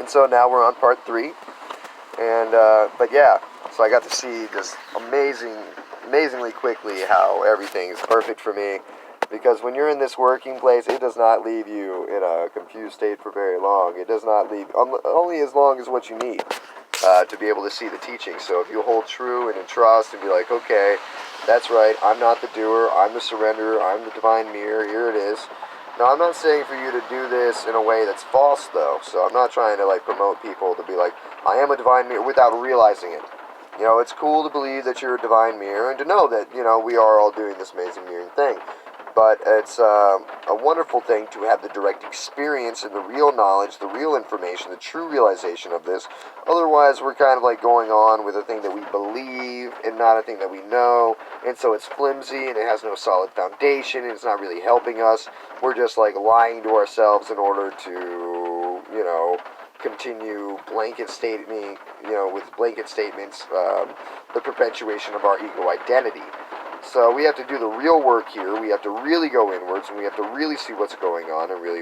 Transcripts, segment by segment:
And so now we're on part 3. And, but yeah, so I got to see just amazingly quickly how everything is perfect for me. Because when you're in this working place, it does not leave you in a confused state for very long. It does not leave, only as long as what you need to be able to see the teaching. So if you hold true and in trust and be like, okay, that's right, I'm not the doer, I'm the surrenderer, I'm the divine mirror, here it is. Now, I'm not saying for you to do this in a way that's false, though. So I'm not trying to, like, promote people to be like, I am a divine mirror, without realizing it. You know, it's cool to believe that you're a divine mirror and to know that, you know, we are all doing this amazing mirroring thing. But it's a wonderful thing to have the direct experience and the real knowledge, the real information, the true realization of this. Otherwise, we're kind of like going on with a thing that we believe and not a thing that we know. And so it's flimsy and it has no solid foundation and it's not really helping us. We're just like lying to ourselves in order to, you know, continue blanket statement, you know, with blanket statements, the perpetuation of our ego identity. So we have to do the real work here. We have to really go inwards, and we have to really see what's going on, and really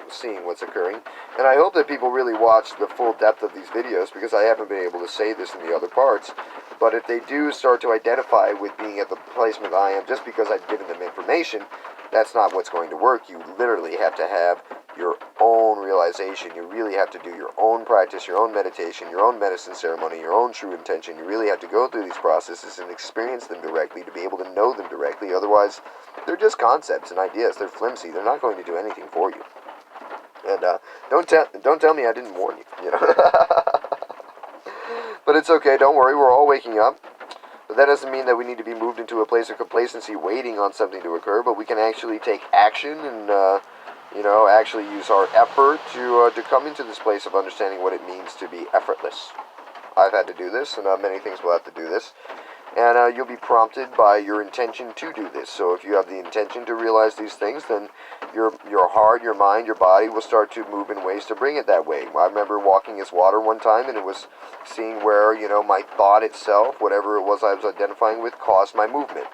seeing what's occurring. And I hope that people really watch the full depth of these videos, because I haven't been able to say this in the other parts. But if they do start to identify with being at the placement I am, just because I've given them information, that's not what's going to work. You literally have to have your own realization. You really have to do your own practice, your own meditation, your own medicine ceremony, your own true intention. You really have to go through these processes and experience them directly to be able to know them directly. Otherwise, they're just concepts and ideas. They're flimsy. They're not going to do anything for you. And don't tell me I didn't warn you. You know. But it's okay. Don't worry. We're all waking up. But that doesn't mean that we need to be moved into a place of complacency waiting on something to occur. But we can actually take action and you know, actually use our effort to come into this place of understanding what it means to be effortless. I've had to do this, and many things will have to do this. And you'll be prompted by your intention to do this. So if you have the intention to realize these things, then your heart, your mind, your body will start to move in ways to bring it that way. I remember walking as water one time, and it was seeing where, you know, my thought itself, whatever it was I was identifying with, caused my movement.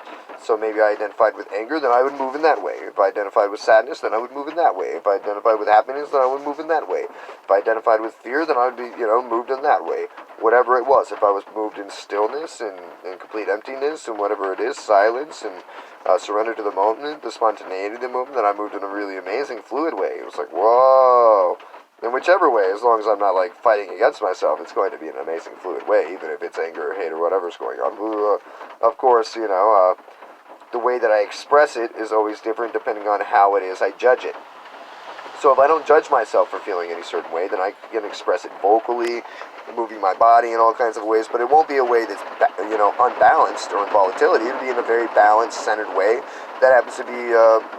So maybe I identified with anger, then I would move in that way. If I identified with sadness, then I would move in that way. If I identified with happiness, then I would move in that way. If I identified with fear, then I would be, you know, moved in that way. Whatever it was. If I was moved in stillness and complete emptiness and whatever it is, silence and surrender to the moment, the spontaneity of the moment, then I moved in a really amazing, fluid way. It was like, whoa. In whichever way, as long as I'm not like fighting against myself, it's going to be an amazing, fluid way, even if it's anger or hate or whatever's going on. Of course, you know, the way that I express it is always different depending on how it is I judge it. So if I don't judge myself for feeling any certain way, then I can express it vocally, moving my body in all kinds of ways, but it won't be a way that's, you know, unbalanced or in volatility. It'll be in a very balanced, centered way that happens to be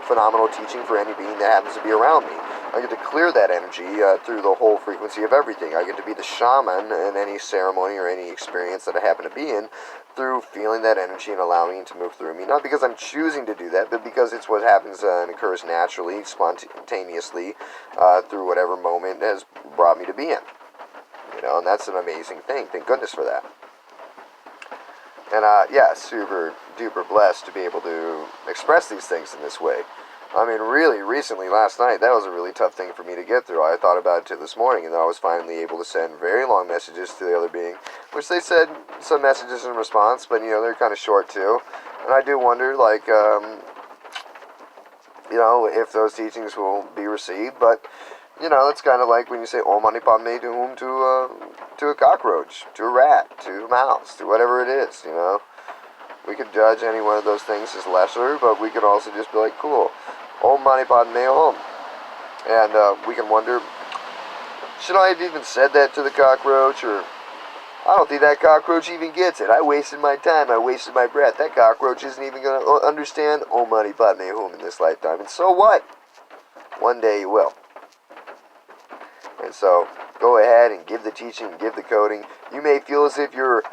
phenomenal teaching for any being that happens to be around me. I get to clear that energy through the whole frequency of everything. I get to be the shaman in any ceremony or any experience that I happen to be in through feeling that energy and allowing it to move through me. Not because I'm choosing to do that, but because it's what happens and occurs naturally, spontaneously, through whatever moment has brought me to be in. You know, and that's an amazing thing. Thank goodness for that. And yeah, super duper blessed to be able to express these things in this way. I mean, really, recently, last night, that was a really tough thing for me to get through. I thought about it till this morning, and then I was finally able to send very long messages to the other being, which they said some messages in response, but, you know, they're kind of short, too. And I do wonder, like, you know, if those teachings will be received, but, you know, it's kind of like when you say, Om Mani Padme to whom? To a cockroach, to a rat, to a mouse, to whatever it is, you know. We could judge any one of those things as lesser, but we could also just be like, cool, Om Mani Padme Hum. And we can wonder, should I have even said that to the cockroach? Or, I don't think that cockroach even gets it. I wasted my time, I wasted my breath. That cockroach isn't even going to understand Om Mani Padme Hum in this lifetime. And so what? One day you will. And so, go ahead and give the teaching, give the coding. You may feel as if you're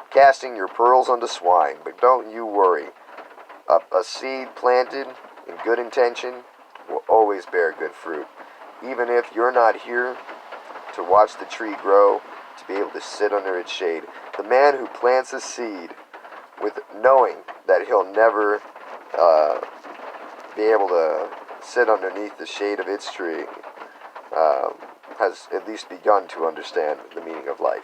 casting your pearls onto swine, but don't you worry. A seed planted in good intention will always bear good fruit. Even if you're not here to watch the tree grow, to be able to sit under its shade. The man who plants a seed with knowing that he'll never be able to sit underneath the shade of its tree, has at least begun to understand the meaning of life.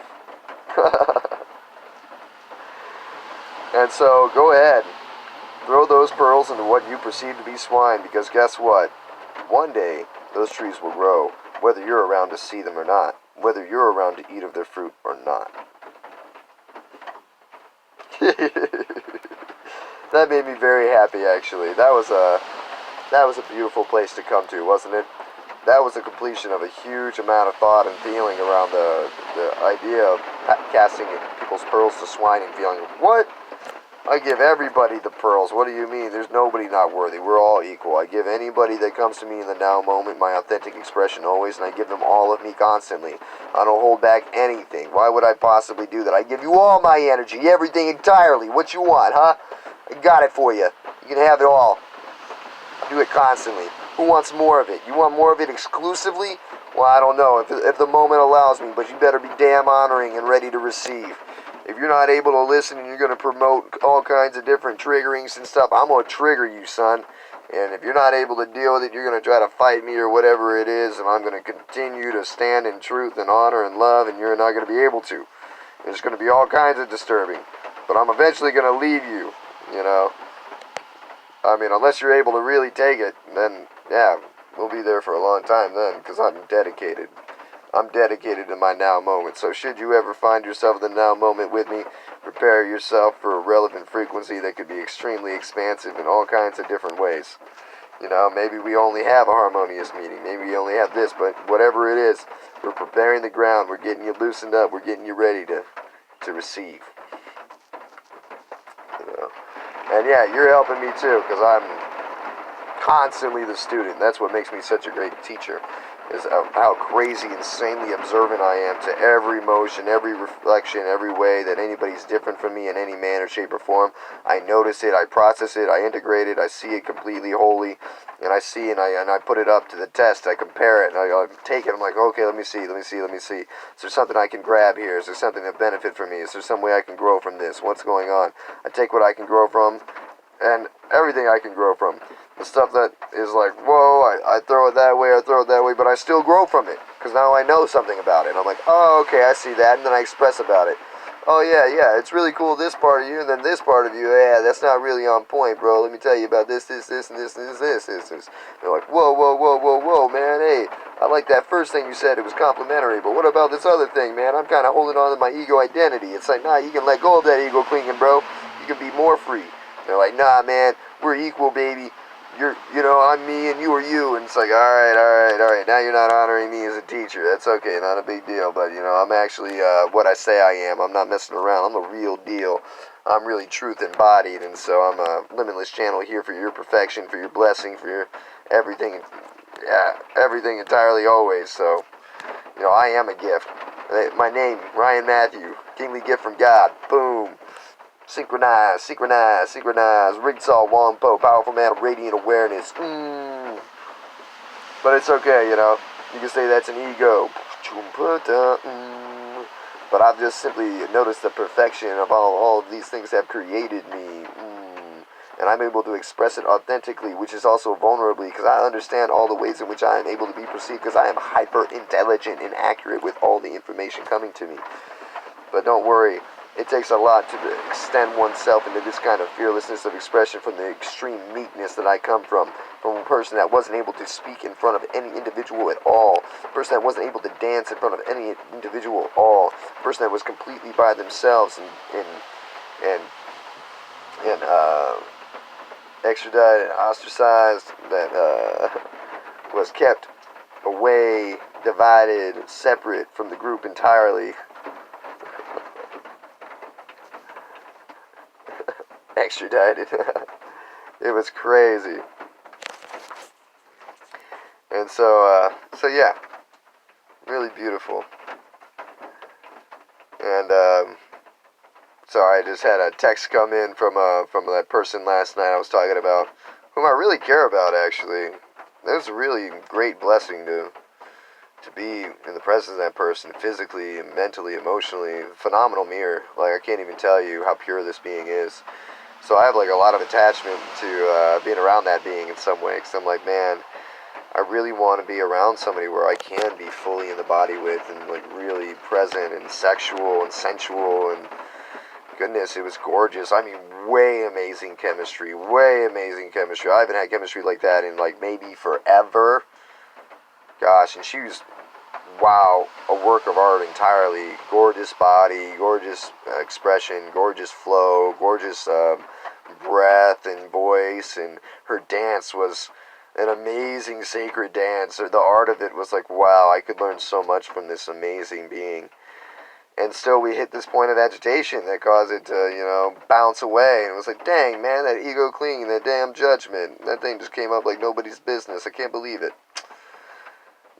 And so, go ahead. Throw those pearls into what you perceive to be swine, because guess what? One day, those trees will grow, whether you're around to see them or not, whether you're around to eat of their fruit or not. That made me very happy, actually. That was a beautiful place to come to, wasn't it? That was the completion of a huge amount of thought and feeling around the idea of casting people's pearls to swine and feeling, what? I give everybody the pearls. What do you mean? There's nobody not worthy. We're all equal. I give anybody that comes to me in the now moment my authentic expression always, and I give them all of me constantly. I don't hold back anything. Why would I possibly do that? I give you all my energy, everything entirely. What you want, huh? I got it for you. You can have it all. Do it constantly. Who wants more of it? You want more of it exclusively? Well, I don't know, if the moment allows me, but you better be damn honoring and ready to receive. If you're not able to listen and you're going to promote all kinds of different triggerings and stuff, I'm going to trigger you, son. And if you're not able to deal with it, you're going to try to fight me or whatever it is, and I'm going to continue to stand in truth and honor and love, and you're not going to be able to. It's going to be all kinds of disturbing. But I'm eventually going to leave you, you know. I mean, unless you're able to really take it, then, yeah, we'll be there for a long time then, because I'm dedicated. I'm dedicated to my now moment. So should you ever find yourself in the now moment with me, prepare yourself for a relevant frequency that could be extremely expansive in all kinds of different ways. You know, maybe we only have a harmonious meeting. Maybe we only have this, but whatever it is, we're preparing the ground. We're getting you loosened up. We're getting you ready to receive. You know? And yeah, you're helping me too, because I'm constantly the student. That's what makes me such a great teacher, is how crazy, insanely observant I am to every motion, every reflection, every way that anybody's different from me in any manner, shape, or form. I notice it, I process it, I integrate it, I see it completely, wholly, and I see and I put it up to the test. I compare it, and I take it. I'm like, okay, let me see. Is there something I can grab here? Is there something that benefit from me? Is there some way I can grow from this? What's going on? I take what I can grow from, and everything I can grow from. The stuff that is like, whoa, I throw it that way, but I still grow from it, because now I know something about it. I'm like, oh, okay, I see that, and then I express about it. Oh, yeah, it's really cool, this part of you, and then this part of you, yeah, that's not really on point, bro. Let me tell you about this, and this. They're like, whoa, man, hey, I like that first thing you said, it was complimentary, but what about this other thing, man? I'm kind of holding on to my ego identity. It's like, nah, you can let go of that ego clinging, bro. You can be more free. They're like, nah, man, we're equal, baby. I'm me and you are you, and it's like, all right, now you're not honoring me as a teacher. That's okay, not a big deal, but, I'm actually what I say I am. I'm not messing around. I'm the real deal. I'm really truth embodied, and so I'm a limitless channel here for your perfection, for your blessing, for your everything, everything entirely always, so, I am a gift. My name, Ryan Matthew, kingly gift from God, boom. Synchronize. Rigsaw, Wampo, powerful man of radiant awareness. But it's okay, You can say that's an ego. But I've just simply noticed the perfection of all of these things have created me. And I'm able to express it authentically, which is also vulnerably, because I understand all the ways in which I am able to be perceived, because I am hyper intelligent and accurate with all the information coming to me. But don't worry. It takes a lot to extend oneself into this kind of fearlessness of expression from the extreme meekness that I come from a person that wasn't able to speak in front of any individual at all, a person that wasn't able to dance in front of any individual at all, a person that was completely by themselves and extradited, ostracized, that was kept away, divided, separate from the group entirely. Extradited. It was crazy. And so yeah, really beautiful. And sorry, I just had a text come in from that person last night I was talking about, whom I really care about, actually. It was a really great blessing to be in the presence of that person, physically, mentally, emotionally. Phenomenal mirror. Like, I can't even tell you how pure this being is. So I have, like, a lot of attachment to being around that being in some way, because I'm like, man, I really want to be around somebody where I can be fully in the body with and like really present and sexual and sensual, and goodness, it was gorgeous. I mean, way amazing chemistry, way amazing chemistry. I haven't had chemistry like that in like maybe forever. Gosh, and she was, wow, a work of art entirely. Gorgeous body, gorgeous expression, gorgeous flow, gorgeous breath and voice, and her dance was an amazing sacred dance. The art of it was like, wow, I could learn so much from this amazing being. And still we hit this point of agitation that caused it to, bounce away. And it was like, dang, man, that ego clinging, that damn judgment, that thing just came up like nobody's business. I can't believe it.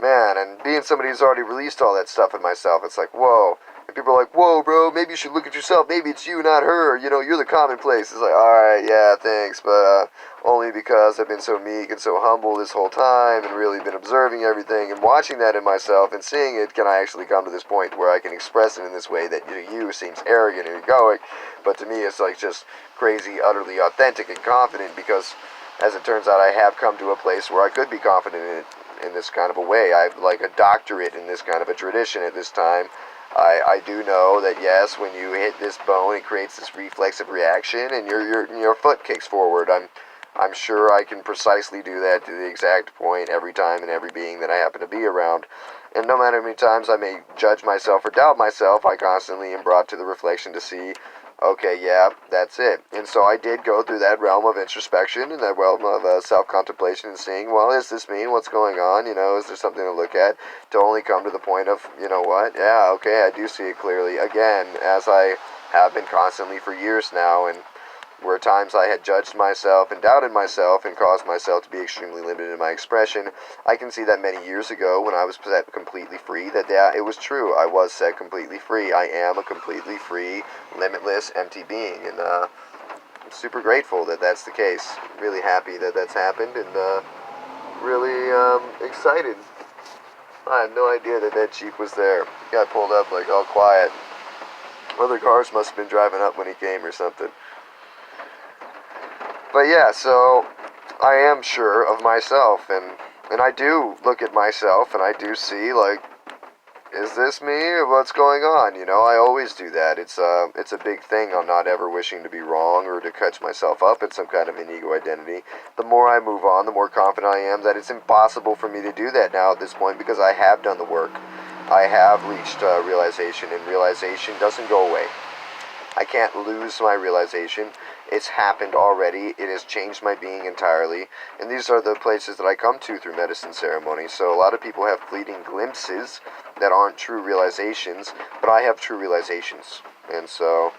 Man, and being somebody who's already released all that stuff in myself, it's like, whoa. And people are like, whoa, bro, maybe you should look at yourself. Maybe it's you, not her. You're the commonplace. It's like, alright, yeah, thanks, but only because I've been so meek and so humble this whole time and really been observing everything and watching that in myself and seeing it, can I actually come to this point where I can express it in this way that you seems arrogant and egoic, but to me it's like just crazy, utterly authentic and confident, because as it turns out, I have come to a place where I could be confident in this kind of a way. I've like a doctorate in this kind of a tradition at this time. I do know that yes, when you hit this bone, it creates this reflexive reaction, and your foot kicks forward. I'm sure I can precisely do that to the exact point every time and every being that I happen to be around. And no matter how many times I may judge myself or doubt myself, I constantly am brought to the reflection to see, okay, yeah, that's it. And so I did go through that realm of introspection and that realm of self-contemplation and seeing, well, is this me? What's going on? Is there something to look at? To only come to the point of, you know what? Yeah, okay, I do see it clearly. Again, as I have been constantly for years now, and where times I had judged myself and doubted myself and caused myself to be extremely limited in my expression, I can see that many years ago when I was set completely free, that yeah, it was true. I was set completely free. I am a completely free, limitless, empty being, and I'm super grateful that that's the case. Really happy that that's happened, and really excited. I had no idea that Jeep was there. He got pulled up like all quiet. Other cars must have been driving up when he came or something. But yeah, so I am sure of myself, and I do look at myself, and I do see, like, is this me, or what's going on? I always do that. It's a big thing on not ever wishing to be wrong or to catch myself up in some kind of an ego identity. The more I move on, the more confident I am that it's impossible for me to do that now at this point, because I have done the work. I have reached realization, and realization doesn't go away. I can't lose my realization. It's happened already. It has changed my being entirely. And these are the places that I come to through medicine ceremony. So a lot of people have fleeting glimpses that aren't true realizations, but I have true realizations. And so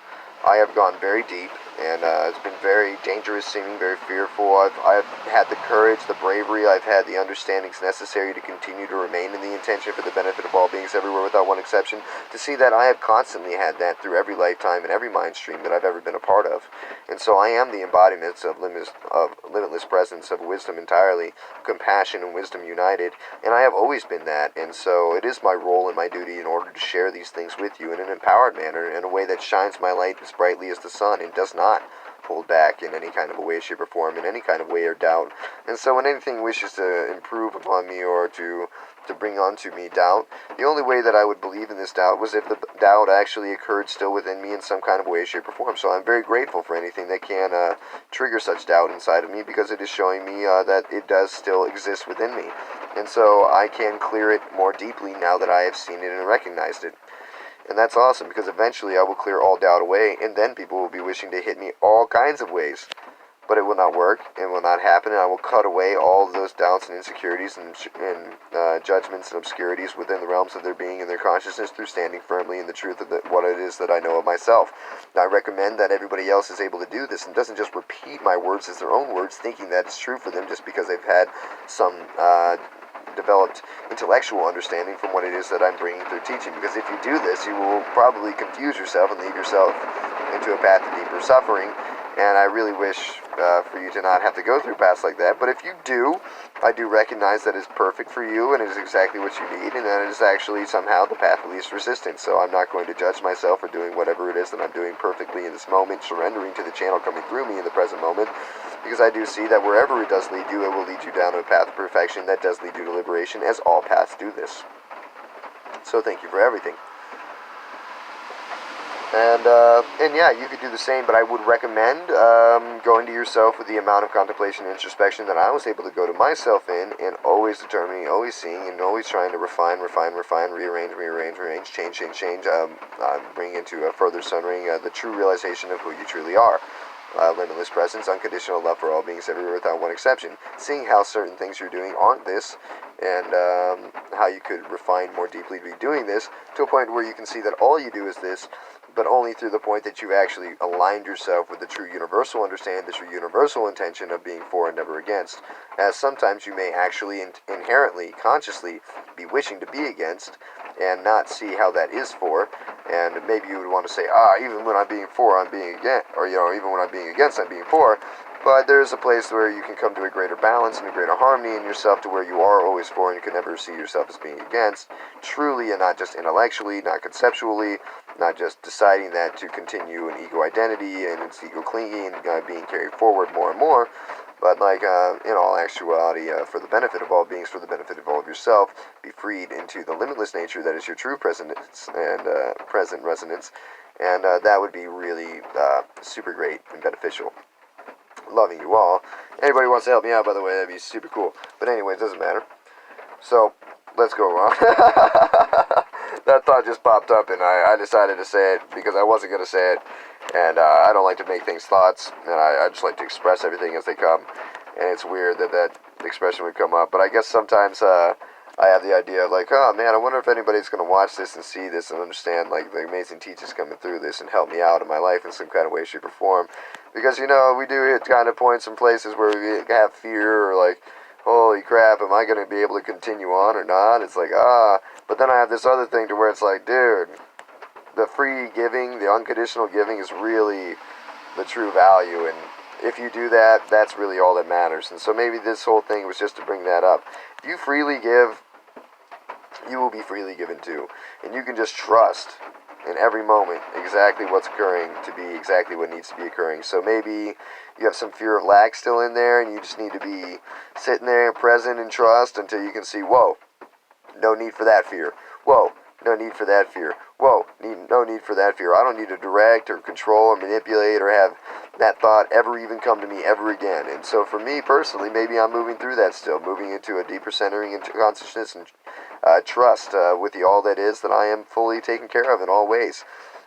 I have gone very deep, and it's been very dangerous seeming, very fearful. I've had the courage, the bravery, I've had the understandings necessary to continue to remain in the intention for the benefit of all beings everywhere without one exception, to see that I have constantly had that through every lifetime and every mind stream that I've ever been a part of. And so I am the embodiment of limitless presence, of wisdom entirely, compassion and wisdom united, and I have always been that. And so it is my role and my duty in order to share these things with you in an empowered manner, in a way that shines my light as brightly as the sun and does not hold back in any kind of a way, shape, or form, in any kind of way or doubt. And so when anything wishes to improve upon me or to bring onto me doubt, the only way that I would believe in this doubt was if the doubt actually occurred still within me in some kind of way, shape, or form. So I'm very grateful for anything that can trigger such doubt inside of me, because it is showing me that it does still exist within me. And so I can clear it more deeply now that I have seen it and recognized it. And that's awesome, because eventually I will clear all doubt away, and then people will be wishing to hit me all kinds of ways. But it will not work, it will not happen, and I will cut away all of those doubts and insecurities and judgments and obscurities within the realms of their being and their consciousness through standing firmly in the truth of what it is that I know of myself. Now, I recommend that everybody else is able to do this and doesn't just repeat my words as their own words, thinking that it's true for them just because they've had some developed intellectual understanding from what it is that I'm bringing through teaching. Because if you do this, you will probably confuse yourself and lead yourself into a path of deeper suffering. And I really wish for you to not have to go through paths like that. But if you do, I do recognize that it's perfect for you and it is exactly what you need, and that it is actually somehow the path of least resistance. So I'm not going to judge myself for doing whatever it is that I'm doing perfectly in this moment, surrendering to the channel coming through me in the present moment, because I do see that wherever it does lead you, it will lead you down to a path of perfection that does lead you to liberation, as all paths do this. So thank you for everything. And yeah, you could do the same, but I would recommend going to yourself with the amount of contemplation and introspection that I was able to go to myself in, and always determining, always seeing, and always trying to refine, rearrange, change, bring into a further centering the true realization of who you truly are. Limitless presence, unconditional love for all beings everywhere without one exception. Seeing how certain things you're doing aren't this, and how you could refine more deeply to be doing this, to a point where you can see that all you do is this, but only through the point that you've actually aligned yourself with the true universal understanding, the true universal intention of being for and never against. As sometimes you may actually inherently, consciously be wishing to be against, and not see how that is for, and maybe you would want to say, even when I'm being for, I'm being against, or, even when I'm being against, I'm being for. But there's a place where you can come to a greater balance and a greater harmony in yourself, to where you are always for and you can never see yourself as being against, truly, and not just intellectually, not conceptually, not just deciding that to continue an ego identity and its ego clinging and being carried forward more and more, but in all actuality, for the benefit of all beings, for the benefit of all of yourself, be freed into the limitless nature that is your true presence and present resonance, and that would be really super great and beneficial. Loving you all. Anybody wants to help me out, by the way, that'd be super cool. But anyway, it doesn't matter. So, let's go on. That thought just popped up, and I decided to say it because I wasn't going to say it. And I don't like to make things thoughts, and I just like to express everything as they come. And it's weird that expression would come up. But I guess sometimes I have the idea of oh man, I wonder if anybody's going to watch this and see this and understand the amazing teachers coming through this and help me out in my life in some kind of way, shape, or form. Because, we do hit kind of points and places where we have fear or holy crap, am I going to be able to continue on or not? It's but then I have this other thing to where it's dude, the free giving, the unconditional giving is really the true value, and if you do that, that's really all that matters. And so maybe this whole thing was just to bring that up. If you freely give, you will be freely given to, and you can just trust in every moment exactly what's occurring to be exactly what needs to be occurring. So maybe you have some fear of lack still in there, and you just need to be sitting there present and trust until you can see, whoa, no need for that fear. Whoa, no need for that fear. Whoa, no need for that fear. I don't need to direct or control or manipulate or have that thought ever even come to me ever again. And so for me personally, maybe I'm moving through that still, moving into a deeper centering into consciousness and trust with the all that is, that I am fully taken care of in all ways.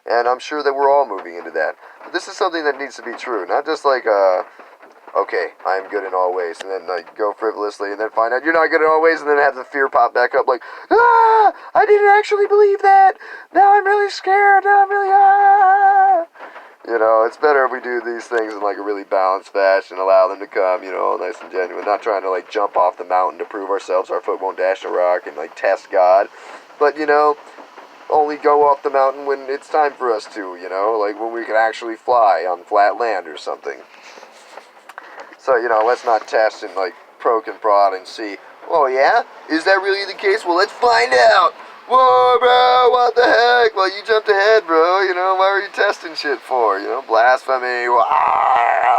And I'm sure that we're all moving into that. But this is something that needs to be true, not just okay, I am good in all ways, and then go frivolously, and then find out you're not good in all ways, and then have the fear pop back up I didn't actually believe that, now I'm really scared, now I'm really, it's better if we do these things in a really balanced fashion, allow them to come, all nice and genuine, not trying to jump off the mountain to prove ourselves, our foot won't dash a rock, and test God, but only go off the mountain when it's time for us to, when we can actually fly on flat land or something. So, let's not test and poke and prod and see, oh yeah? Is that really the case? Well, let's find out! Whoa, bro, what the heck? Well, you jumped ahead, bro, why were you testing shit for? Blasphemy, wow.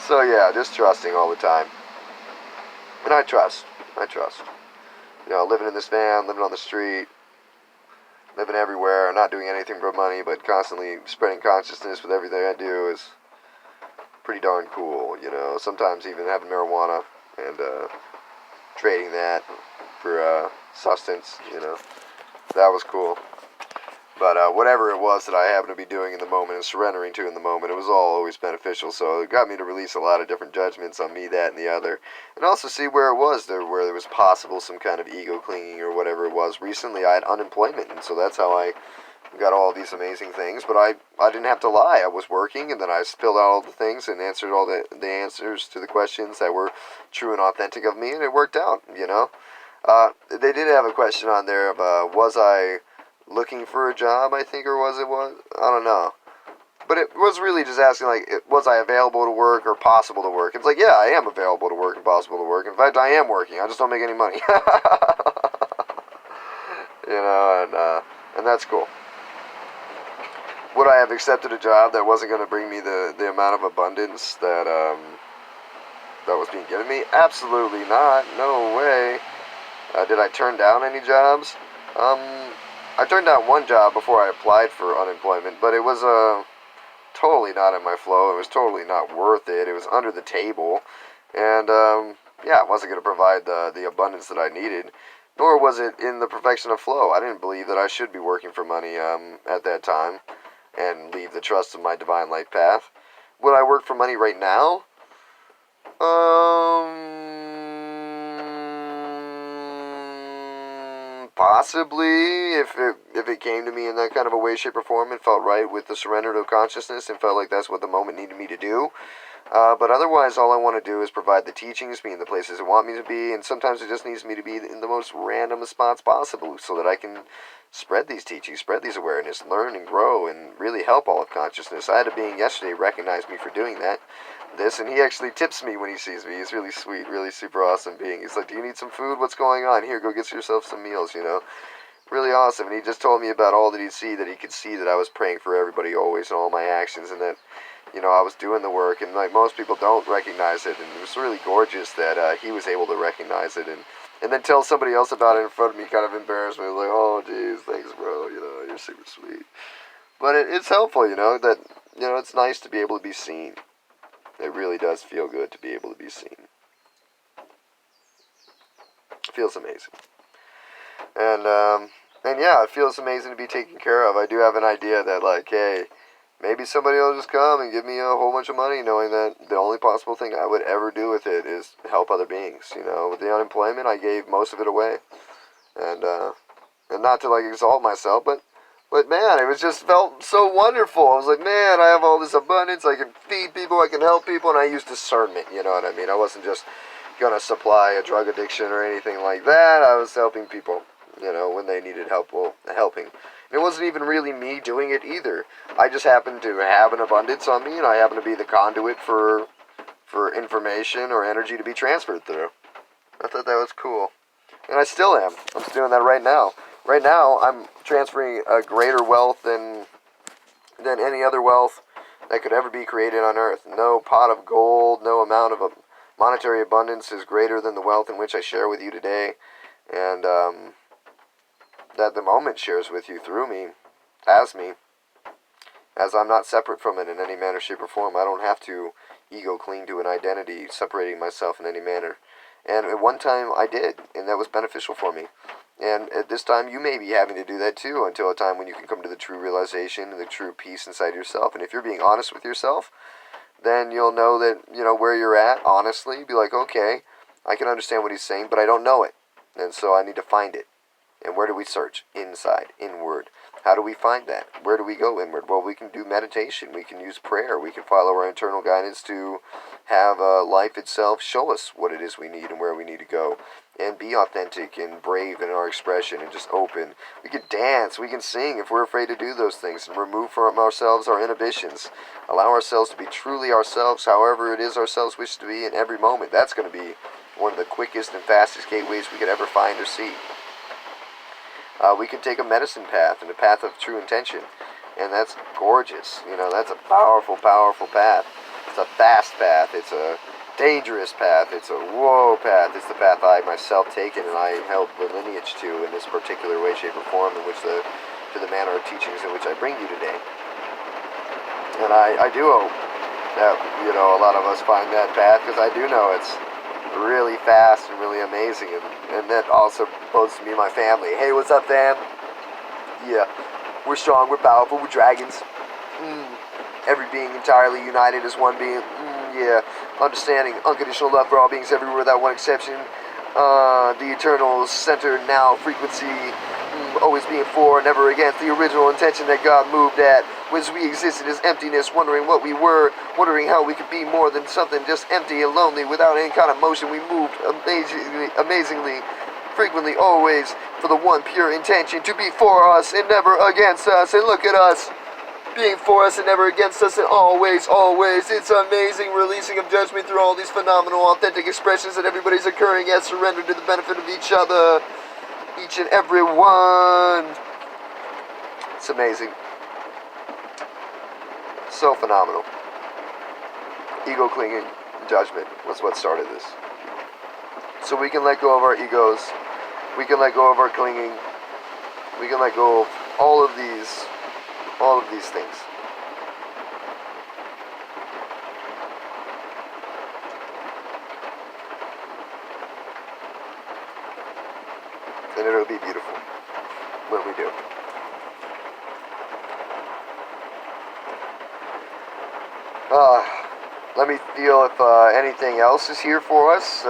So yeah, just trusting all the time. And I trust. Living in this van, living on the street, living everywhere, not doing anything for money, but constantly spreading consciousness with everything I do is pretty darn cool, Sometimes even having marijuana and trading that for sustenance, that was cool. But whatever it was that I happened to be doing in the moment and surrendering to in the moment, it was all always beneficial. So it got me to release a lot of different judgments on me, that, and the other. And also see where it was there, where there was possible some kind of ego clinging or whatever it was. Recently I had unemployment, and so that's how I got all these amazing things. But I didn't have to lie. I was working, and then I filled out all the things and answered all the answers to the questions that were true and authentic of me, and it worked out, They did have a question on there of, was I looking for a job, I think, or I don't know. But it was really just asking, was I available to work or possible to work? It's yeah, I am available to work and possible to work. In fact, I am working. I just don't make any money. And that's cool. would I have accepted a job that wasn't going to bring me the amount of abundance that that was being given me? Absolutely not. No way. Did I turn down any jobs? I turned down one job before I applied for unemployment, but it was totally not in my flow. It was totally not worth it. It was under the table, and yeah, it wasn't going to provide the abundance that I needed. Nor was it in the perfection of flow. I didn't believe that I should be working for money at that time and leave the trust of my divine light path. Would I work for money right now? Possibly, if it came to me in that kind of a way, shape, or form and felt right with the surrender to consciousness and felt like that's what the moment needed me to do. But otherwise, all I want to do is provide the teachings, be in the places it want me to be, and sometimes it just needs me to be in the most random spots possible so that I can spread these teachings, spread these awareness, learn and grow, and really help all of consciousness. I had a being yesterday recognize me for doing this, and he actually tips me when he sees me. He's really sweet, really super awesome being. He's like, do you need some food? What's going on? Here, go get yourself some meals, you know. Really awesome. And he just told me about all that he could see that I was praying for everybody always in all my actions, and that, you know, I was doing the work, and like most people don't recognize it, and it was really gorgeous that he was able to recognize it, and then tell somebody else about it in front of me kind of embarrassed me, like, oh, geez, thanks, bro, you know, you're super sweet. But it's helpful, you know, that, you know, it's nice to be able to be seen. It really does feel good to be able to be seen. It feels amazing. And yeah, it feels amazing to be taken care of. I do have an idea that, like, hey, maybe somebody will just come and give me a whole bunch of money, knowing that the only possible thing I would ever do with it is help other beings. You know, with the unemployment, I gave most of it away. And not to, like, exalt myself, but man, it was just felt so wonderful. I was like, man, I have all this abundance. I can feed people. I can help people. And I used discernment, you know what I mean? I wasn't just going to supply a drug addiction or anything like that. I was helping people, you know, when they needed help, helping. And it wasn't even really me doing it either. I just happened to have an abundance on me, and I happened to be the conduit for information or energy to be transferred through. I thought that was cool. And I still am. I'm still doing that right now. Right now, I'm transferring a greater wealth than any other wealth that could ever be created on Earth. No pot of gold, no amount of monetary abundance is greater than the wealth in which I share with you today. And that the moment shares with you through me, as I'm not separate from it in any manner, shape, or form. I don't have to ego cling to an identity, separating myself in any manner. And at one time I did, and that was beneficial for me. And at this time, you may be having to do that too, until a time when you can come to the true realization and the true peace inside yourself. And if you're being honest with yourself, then you'll know that, you know, where you're at, honestly. Be like, okay, I can understand what he's saying, but I don't know it. And so I need to find it. And where do we search? Inside, inward. How do we find that? Where do we go inward? Well, we can do meditation. We can use prayer. We can follow our internal guidance to have life itself show us what it is we need and where we need to go. And be authentic and brave in our expression and just open. We can dance. We can sing if we're afraid to do those things, and remove from ourselves our inhibitions. Allow ourselves to be truly ourselves, however it is ourselves wish to be in every moment. That's going to be one of the quickest and fastest gateways we could ever find or see. We can take a medicine path and a path of true intention, and that's gorgeous. You know, that's a powerful, powerful path. It's a fast path. It's a dangerous path. It's a whoa path. It's the path I myself taken and I held the lineage to in this particular way, shape, or form, in which to the manner of teachings in which I bring you today. And I do hope that, you know, a lot of us find that path, because I do know it's really fast and really amazing, and that also bodes to me and my family. Hey, what's up, fam? Yeah, we're strong, we're powerful, we're dragons. Every being entirely united as one being. Yeah, understanding unconditional love for all beings everywhere without one exception. The eternal center now frequency, always being for, never against the original intention that God moved at. As we existed as emptiness, wondering what we were, wondering how we could be more than something just empty and lonely without any kind of motion. We moved amazingly, frequently, always, for the one pure intention to be for us and never against us. And look at us, being for us and never against us, and always, always. It's amazing, releasing of judgment through all these phenomenal, authentic expressions that everybody's occurring as surrender to the benefit of each other, each and every one. It's amazing. So phenomenal. Ego clinging, judgment was what started this. So we can let go of our egos. We can let go of our clinging. We can let go of all of these things. And it'll be beautiful when we do. Let me feel if anything else is here for us,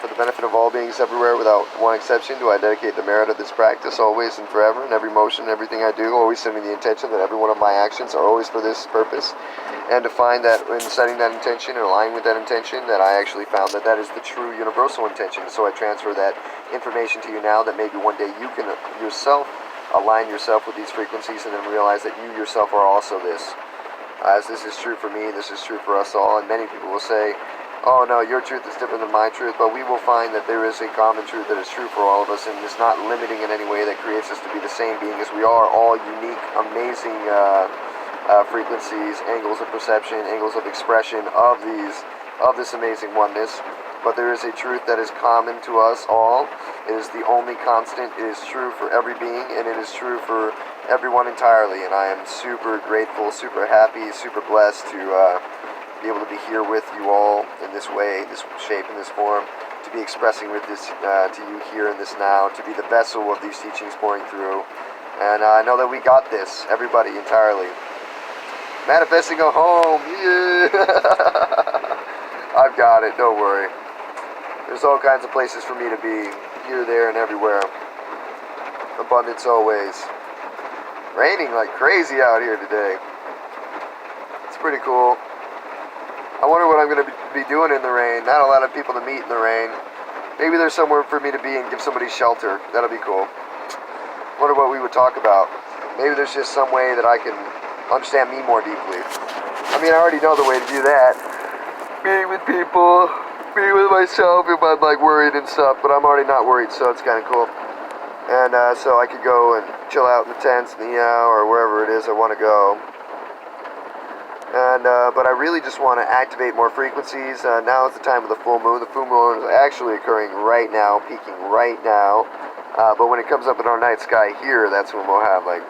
for the benefit of all beings everywhere without one exception. Do I dedicate the merit of this practice always and forever, in every motion, everything I do, always setting the intention that every one of my actions are always for this purpose, and to find that in setting that intention and aligning with that intention, that I actually found that that is the true universal intention. So I transfer that information to you now, that maybe one day you can yourself align yourself with these frequencies and then realize that you yourself are also this. As this is true for me, this is true for us all, and many people will say, oh no, your truth is different than my truth, but we will find that there is a common truth that is true for all of us, and it's not limiting in any way that creates us to be the same being, as we are all unique, amazing frequencies, angles of perception, angles of expression of this amazing oneness. But there is a truth that is common to us all. It is the only constant. It is true for every being, and it is true for everyone entirely. And I am super grateful, super happy, super blessed to be able to be here with you all in this way, this shape, in this form, to be expressing with this to you here in this now, to be the vessel of these teachings pouring through. And I know that we got this, everybody entirely. Manifesting a home, yeah! I've got it, don't worry. There's all kinds of places for me to be, here, there, and everywhere. Abundance always. Raining like crazy out here today. It's pretty cool. I wonder what I'm going to be doing in the rain. Not a lot of people to meet in the rain. Maybe there's somewhere for me to be and give somebody shelter. That'll be cool. Wonder what we would talk about. Maybe there's just some way that I can understand me more deeply. I mean, I already know the way to do that. Being with people, being with myself if I'm like worried and stuff, but I'm already not worried, so it's kind of cool. And so I could go and chill out in the tents, in the or wherever it is I want to go. And but I really just want to activate more frequencies. Now is the time of the full moon. The full moon is actually occurring right now, peaking right now. But when it comes up in our night sky here, that's when we'll have like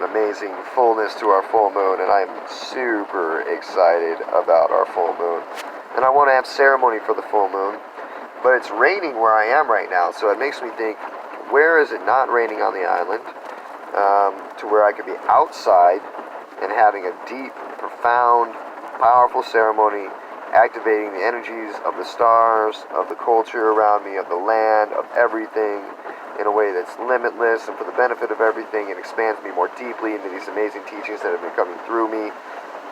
an amazing fullness to our full moon, and I'm super excited about our full moon. And I want to have ceremony for the full moon, but it's raining where I am right now, so it makes me think, where is it not raining on the island, to where I could be outside and having a deep, profound, powerful ceremony, activating the energies of the stars, of the culture around me, of the land, of everything, in a way that's limitless and for the benefit of everything. It expands me more deeply into these amazing teachings that have been coming through me,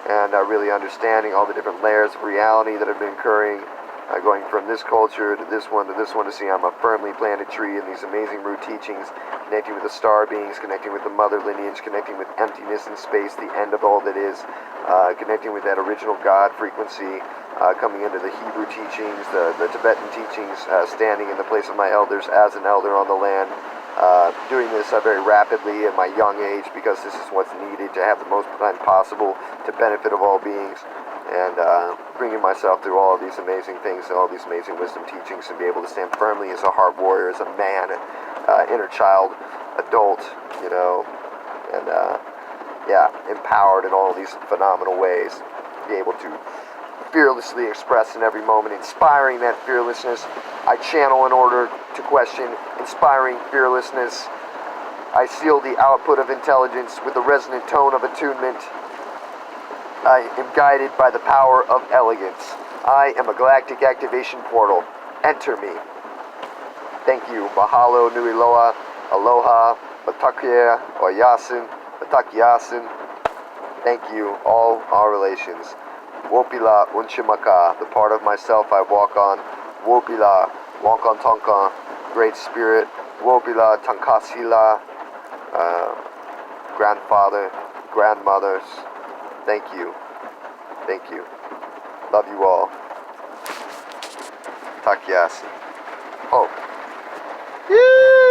and really understanding all the different layers of reality that have been occurring, going from this culture to this one, to see I'm a firmly planted tree in these amazing root teachings, connecting with the star beings, connecting with the mother lineage, connecting with emptiness and space, the end of all that is, connecting with that original God frequency, coming into the Hebrew teachings, the Tibetan teachings, standing in the place of my elders as an elder on the land, doing this very rapidly at my young age, because this is what's needed to have the most time possible to benefit of all beings, and bringing myself through all of these amazing things and all these amazing wisdom teachings, and be able to stand firmly as a heart warrior, as a man, inner child, adult, and empowered in all these phenomenal ways, be able to fearlessly express in every moment, inspiring that fearlessness. I channel in order to question, inspiring fearlessness. I seal the output of intelligence with the resonant tone of attunement. I am guided by the power of elegance. I am a galactic activation portal. Enter me. Thank you. Mahalo, nui loa, aloha, batakia, or yasin, batakiasin. Thank you, all our relations. Wopila unchimaka, the part of myself I walk on. Wopila, wankan tonkan, great spirit. Wopila tankasila, grandfather, grandmothers. Thank you. Thank you. Love you all. Takiasi. Oh. Yee!